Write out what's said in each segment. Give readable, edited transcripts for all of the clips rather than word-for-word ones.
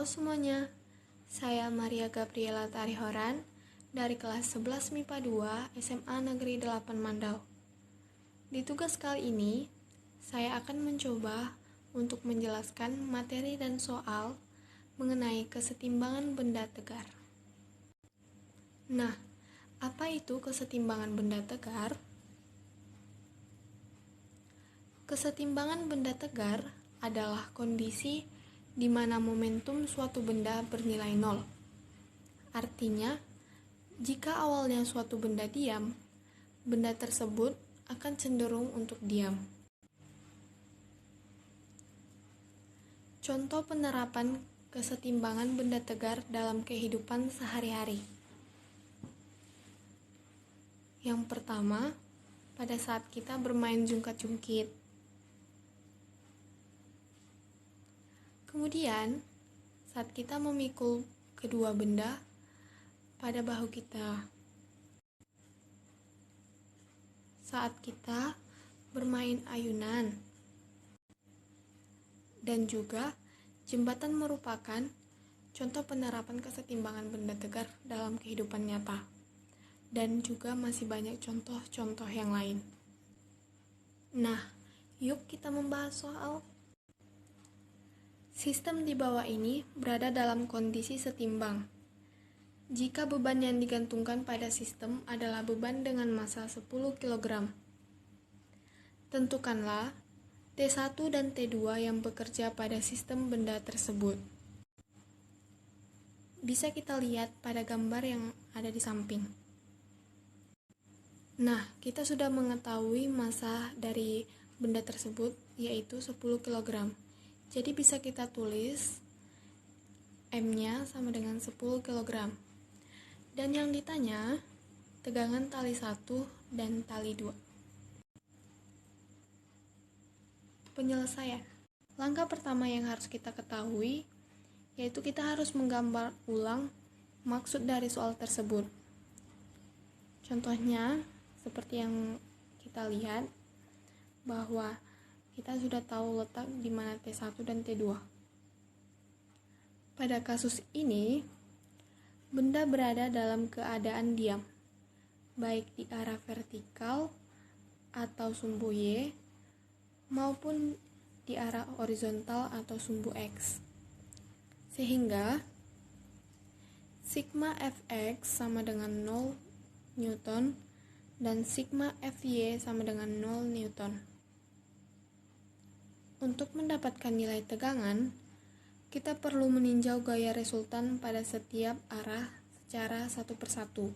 Halo semuanya, saya Maria Gabriela Tarihoran dari kelas 11 MIPA 2 SMA Negeri 8 Mandau. Di tugas kali ini, saya akan mencoba untuk menjelaskan materi dan soal mengenai kesetimbangan benda tegar. Nah, apa itu kesetimbangan benda tegar? Kesetimbangan benda tegar adalah kondisi di mana momentum suatu benda bernilai nol. Artinya, jika awalnya suatu benda diam, benda tersebut akan cenderung untuk diam. Contoh penerapan kesetimbangan benda tegar dalam kehidupan sehari-hari. Yang pertama, pada saat kita bermain jungkat-jungkit. Kemudian, saat kita memikul kedua benda pada bahu kita. Saat kita bermain ayunan. Dan juga, jembatan merupakan contoh penerapan kesetimbangan benda tegar dalam kehidupan nyata. Dan juga masih banyak contoh-contoh yang lain. Nah, yuk kita membahas soal sistem di bawah ini berada dalam kondisi setimbang. Jika beban yang digantungkan pada sistem adalah beban dengan massa 10 kg. Tentukanlah T1 dan T2 yang bekerja pada sistem benda tersebut. Bisa kita lihat pada gambar yang ada di samping. Nah, kita sudah mengetahui massa dari benda tersebut, yaitu 10 kg. Jadi bisa kita tulis M-nya sama dengan 10 kg. Dan yang ditanya, tegangan tali 1 dan tali 2. Penyelesaian. Langkah pertama yang harus kita ketahui, yaitu kita harus menggambar ulang maksud dari soal tersebut. Contohnya, seperti yang kita lihat, bahwa kita sudah tahu letak di mana T1 dan T2. Pada kasus ini, benda berada dalam keadaan diam, baik di arah vertikal atau sumbu Y, maupun di arah horizontal atau sumbu X. Sehingga, sigma Fx sama dengan 0 Newton dan sigma Fy sama dengan 0 Newton. Untuk mendapatkan nilai tegangan, kita perlu meninjau gaya resultan pada setiap arah secara satu persatu.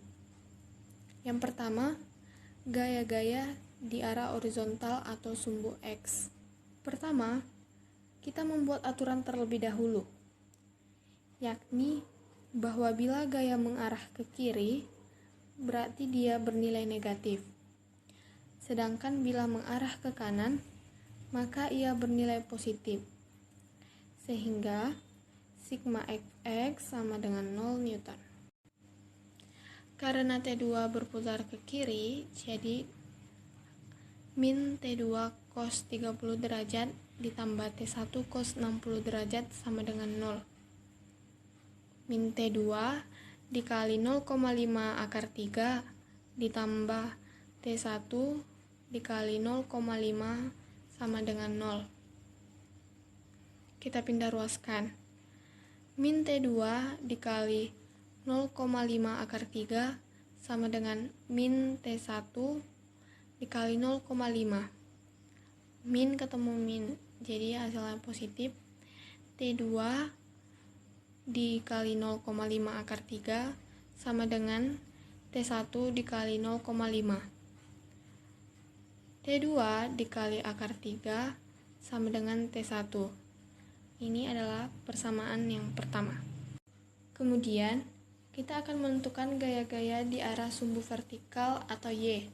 Yang pertama, gaya-gaya di arah horizontal atau sumbu X. Pertama, kita membuat aturan terlebih dahulu, yakni bahwa bila gaya mengarah ke kiri, berarti dia bernilai negatif. Sedangkan bila mengarah ke kanan, maka ia bernilai positif. Sehingga sigma Fx sama dengan 0 Newton. Karena T2 berputar ke kiri, jadi min T2 cos 30 derajat ditambah T1 cos 60 derajat sama dengan 0. Min T2 dikali 0,5 akar 3 ditambah T1 dikali 0,5 sama dengan 0. Kita pindah ruaskan. Min T2 dikali 0,5 akar 3 sama dengan min T1 dikali 0,5. Min ketemu min, jadi hasilnya positif. T2 dikali 0,5 akar 3 sama dengan T1 dikali 0,5. T2 dikali akar 3 sama dengan T1. Ini adalah persamaan yang pertama. Kemudian, kita akan menentukan gaya-gaya di arah sumbu vertikal atau Y.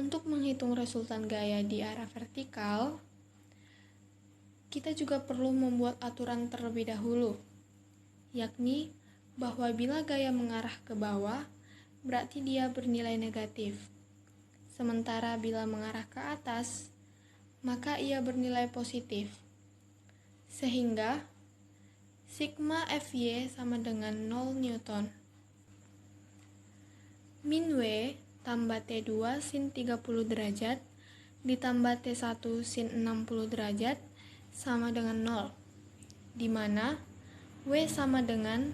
Untuk menghitung resultan gaya di arah vertikal, kita juga perlu membuat aturan terlebih dahulu, yakni bahwa bila gaya mengarah ke bawah, berarti dia bernilai negatif. Sementara bila mengarah ke atas, maka ia bernilai positif. Sehingga, Sigma Fy sama dengan 0 Newton. Min W tambah T2 sin 30 derajat ditambah T1 sin 60 derajat sama dengan 0, di mana W sama dengan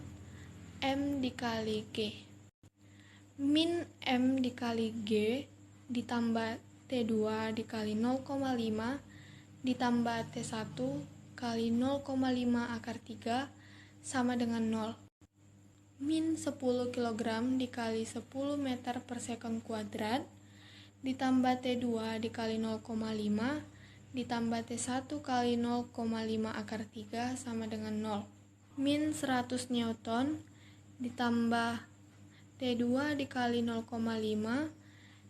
M dikali G. Min M dikali G ditambah T2 dikali 0,5 ditambah T1 kali 0,5 akar 3 sama dengan 0. Min 10 kg dikali 10 meter per sekon kuadrat ditambah T2 dikali 0,5 ditambah T1 kali 0,5 akar 3 sama dengan 0. Min 100 Newton ditambah T2 dikali 0,5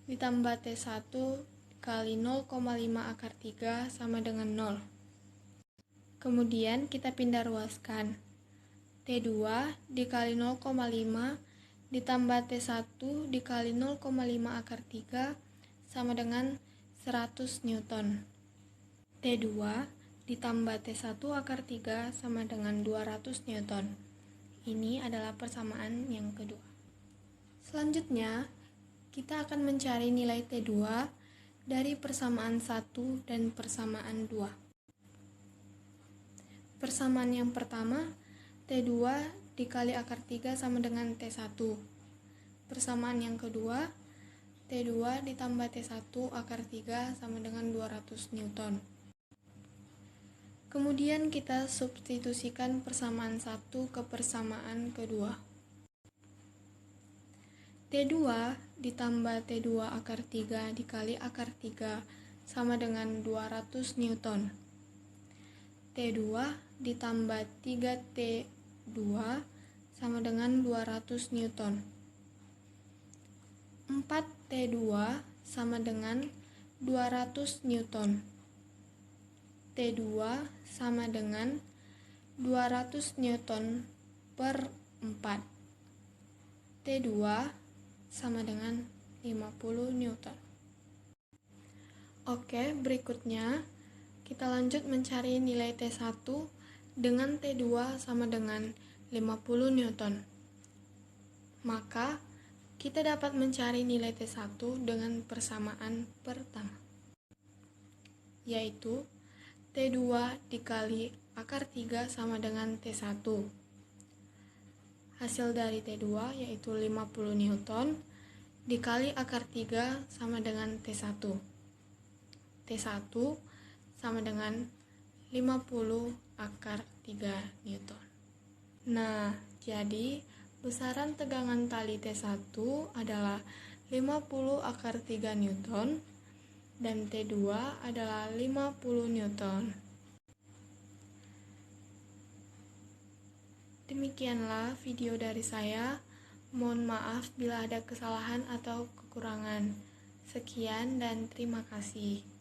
ditambah T1 kali 0,5 akar 3 sama dengan 0. Kemudian kita pindah ruaskan. T2 dikali 0,5 ditambah T1 dikali 0,5 akar 3 sama dengan 100 Newton. T2 ditambah T1 akar 3 sama dengan 200 Newton. Ini adalah persamaan yang kedua. Selanjutnya, kita akan mencari nilai T2 dari persamaan 1 dan persamaan 2. Persamaan yang pertama, T2 dikali akar 3 sama dengan T1. Persamaan yang kedua, T2 ditambah T1 akar 3 sama dengan 200 Newton. Kemudian kita substitusikan persamaan 1 ke persamaan kedua. T2 ditambah T2 akar 3 dikali akar 3 sama dengan 200 Newton. T2 ditambah 3T2 sama dengan 200 Newton. 4T2 sama dengan 200 Newton. T2 sama dengan 200 Newton per 4. T2 sama dengan 50 Newton. Oke, berikutnya kita lanjut mencari nilai T1 dengan T2 sama dengan 50 Newton. Maka, kita dapat mencari nilai T1 dengan persamaan pertama, yaitu T2 dikali akar 3 sama dengan T1. Hasil dari T2 yaitu 50 Newton dikali akar 3 sama dengan T1. T1 sama dengan 50 akar 3 Newton. Nah, jadi besaran tegangan tali T1 adalah 50 akar 3 Newton dan T2 adalah 50 Newton. Demikianlah video dari saya. Mohon maaf bila ada kesalahan atau kekurangan. Sekian dan terima kasih.